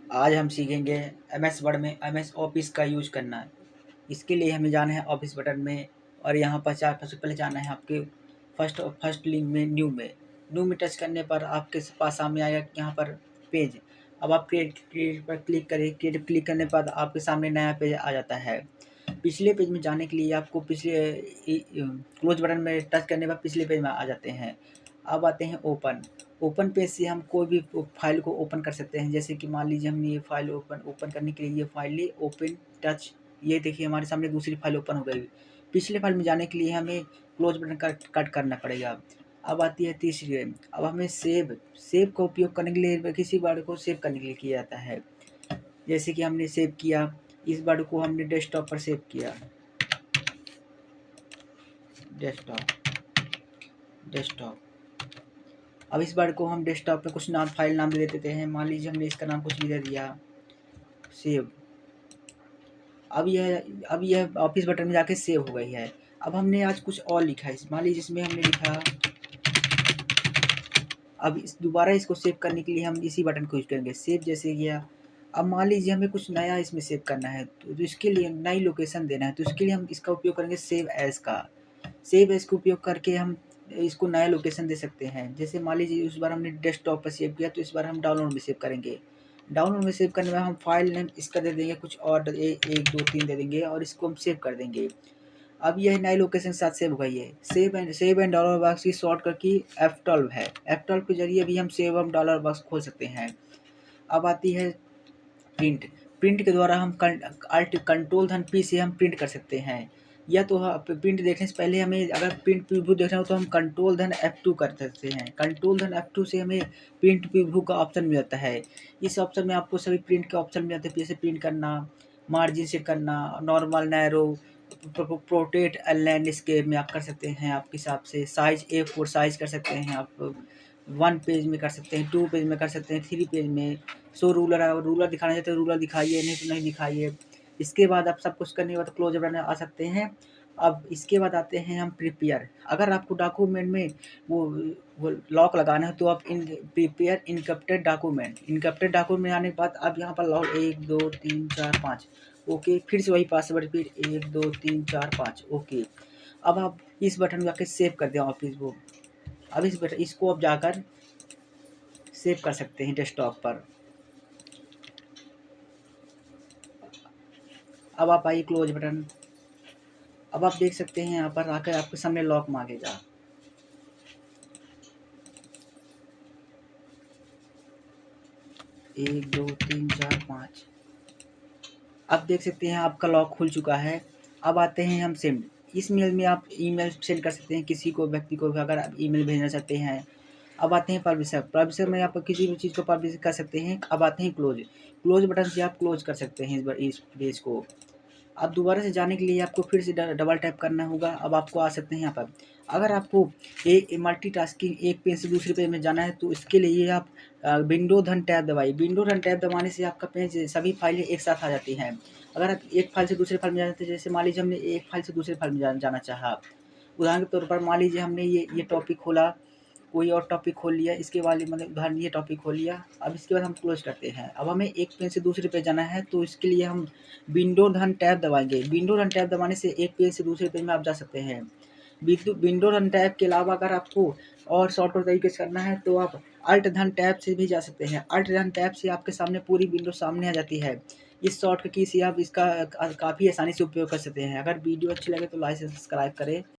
आज हम सीखेंगे एमएस वर्ड में एमएस ऑफिस का यूज करना। इसके लिए हमें जाना है ऑफिस बटन में और यहाँ पर सबसे पहले जाना है आपके फर्स्ट लिंक में न्यू में टच करने पर आपके पास सामने आएगा कि यहाँ पर पेज। अब आप क्रिएट पर क्लिक करें। क्रिएट क्लिक करने पर आपके सामने नया पेज आ जाता है। पिछले पेज में जाने के लिए आपको पिछले क्लोज बटन में टच करने पर पिछले पेज में आ जाते हैं। अब आते हैं ओपन। ओपन पेज से हम कोई भी फाइल को ओपन कर सकते हैं। जैसे कि मान लीजिए हमने ये फाइल ओपन करने के लिए ये फाइल ली, ओपन टच, ये देखिए हमारे सामने दूसरी फाइल ओपन हो गई। पिछले फाइल में जाने के लिए हमें क्लोज बटन कट करना पड़ेगा। अब आती है तीसरी। अब हमें सेव का उपयोग करने के लिए किसी वर्ड को सेव करने के लिए किया जाता है। जैसे कि हमने सेव किया, इस वर्ड को हमने डेस्कटॉप पर सेव किया। डेस्कटॉप। अब इस वर्ड को हम डेस्कटॉप पे कुछ नाम फाइल नाम दे देते हैं। मान लीजिए हमने इसका नाम कुछ भी दे दिया, सेव। अब यह ऑफिस बटन में जाके सेव हो गई है। अब हमने आज कुछ और लिखा है, मान लीजिए इसमें हमने लिखा। अब इस दोबारा इसको सेव करने के लिए हम इसी बटन को यूज करेंगे, सेव जैसे किया। अब मान लीजिए हमें कुछ नया इसमें सेव करना है, तो इसके लिए नई लोकेशन देना है, तो इसके लिए हम इसका उपयोग करेंगे सेव एज का। सेव एज का उपयोग करके हम इसको नया लोकेशन दे सकते हैं। जैसे मान लीजिए उस बार हमने डेस्कटॉप पर सेव किया, तो इस बार हम डाउनलोड में सेव करेंगे। डाउनलोड में सेव करने में हम फाइल नेम इसका दे देंगे कुछ और, 1 2 3 दे देंगे और इसको हम सेव कर देंगे। अब यह नए लोकेशन के साथ सेव हो गई है। सेव एंड डॉलर बॉक्स की शॉर्टकट की F12 है। F12 के जरिए भी हम सेव एंड डॉलर बॉक्स खोल सकते हैं। अब आती है प्रिंट। प्रिंट के द्वारा हम अल्ट कंट्रोल धन पी से हम प्रिंट कर सकते हैं। या तो प्रिंट देखने से पहले हमें अगर प्रिंट प्रीव्यू देखना हो तो हम कंट्रोल धन F2 कर सकते हैं। कंट्रोल धन F2 से हमें प्रिंट प्रीव्यू का ऑप्शन मिल जाता है। इस ऑप्शन में आपको सभी प्रिंट के ऑप्शन मिल जाते हैं, जैसे प्रिंट करना, मार्जिन सेट करना, नॉर्मल, नैरो, प्रोटेट, लैंडस्केप में आप कर सकते हैं आपके हिसाब से। साइज A4 साइज कर सकते हैं आप। 1 पेज में कर सकते हैं, 2 पेज में कर सकते हैं, 3 पेज में। सो रूलर है, रूलर दिखाना चाहते हैं रूलर दिखाइए, नहीं तो नहीं दिखाइए। इसके बाद आप सब कुछ करने के बाद क्लोज बटन आ सकते हैं। अब इसके बाद आते हैं हम प्रिपेयर। अगर आपको डॉक्यूमेंट में वो लॉक लगाना है तो आप इन प्रिपेयर इनकप्टेड डॉक्यूमेंट में आने के बाद आप यहाँ पर लॉक 1 2 3 4 5 ओके, फिर से वही पासवर्ड, फिर 1 2 3 4 5 ओके। अब आप इस बटन में जाकर सेव कर दें ऑफिस को। अब इस बटन इसको आप जाकर सेव कर सकते हैं डेस्कटॉप पर। अब आप आइए क्लोज बटन। अब आप देख सकते हैं यहाँ पर आकर आपके सामने लॉक मांगेगा। 1 2 3 4 5। अब देख सकते हैं आपका लॉक खुल चुका है। अब आते हैं हम सेंड। इस मेल में आप ईमेल सेंड कर सकते हैं किसी को, व्यक्ति को, अगर आप ईमेल भेजना चाहते हैं। अब आते हैं पब्लिशर में आप किसी भी चीज़ को पब्लिश कर सकते हैं। अब आते हैं क्लोज बटन से आप क्लोज कर सकते हैं इस पेज को। अब दोबारा से जाने के लिए आपको फिर से डबल टैप करना होगा। अब आपको आ सकते हैं यहाँ पर। अगर आपको मल्टीटास्किंग एक पेज से दूसरे पेज में जाना है तो इसके लिए आप विंडो धन टैब दबाइए। विंडो धन टैब दबाने से आपका पेज सभी फाइलें एक साथ आ जाती हैं। अगर आप एक फाइल से दूसरे फाइल में जाना चाहते हैं, जैसे मान लीजिए हमने एक फाइल से दूसरे फाइल में जाना चाहा, उदाहरण के तौर पर मान लीजिए हमने ये टॉपिक खोला, कोई और टॉपिक खोल लिया, इसके वाले मतलब उदाहरण ये टॉपिक खोल लिया। अब इसके बाद हम क्लोज करते हैं। अब हमें एक पेज से दूसरे पेज जाना है तो इसके लिए हम विंडो धन टैब दबाएंगे। विंडो धन टैब दबाने से एक पेज से दूसरे पेज में आप जा सकते हैं। विंडो धन टैब के अलावा अगर आपको और शॉर्टकट तरीके से करना है तो आप अल्ट धन टैब से भी जा सकते हैं। अल्ट धन टैब से आपके सामने पूरी विंडो सामने आ जाती है। इस शॉर्टकट की से आप इसका काफ़ी आसानी से उपयोग कर सकते हैं। अगर वीडियो अच्छी लगे तो लाइक सब्सक्राइब करें।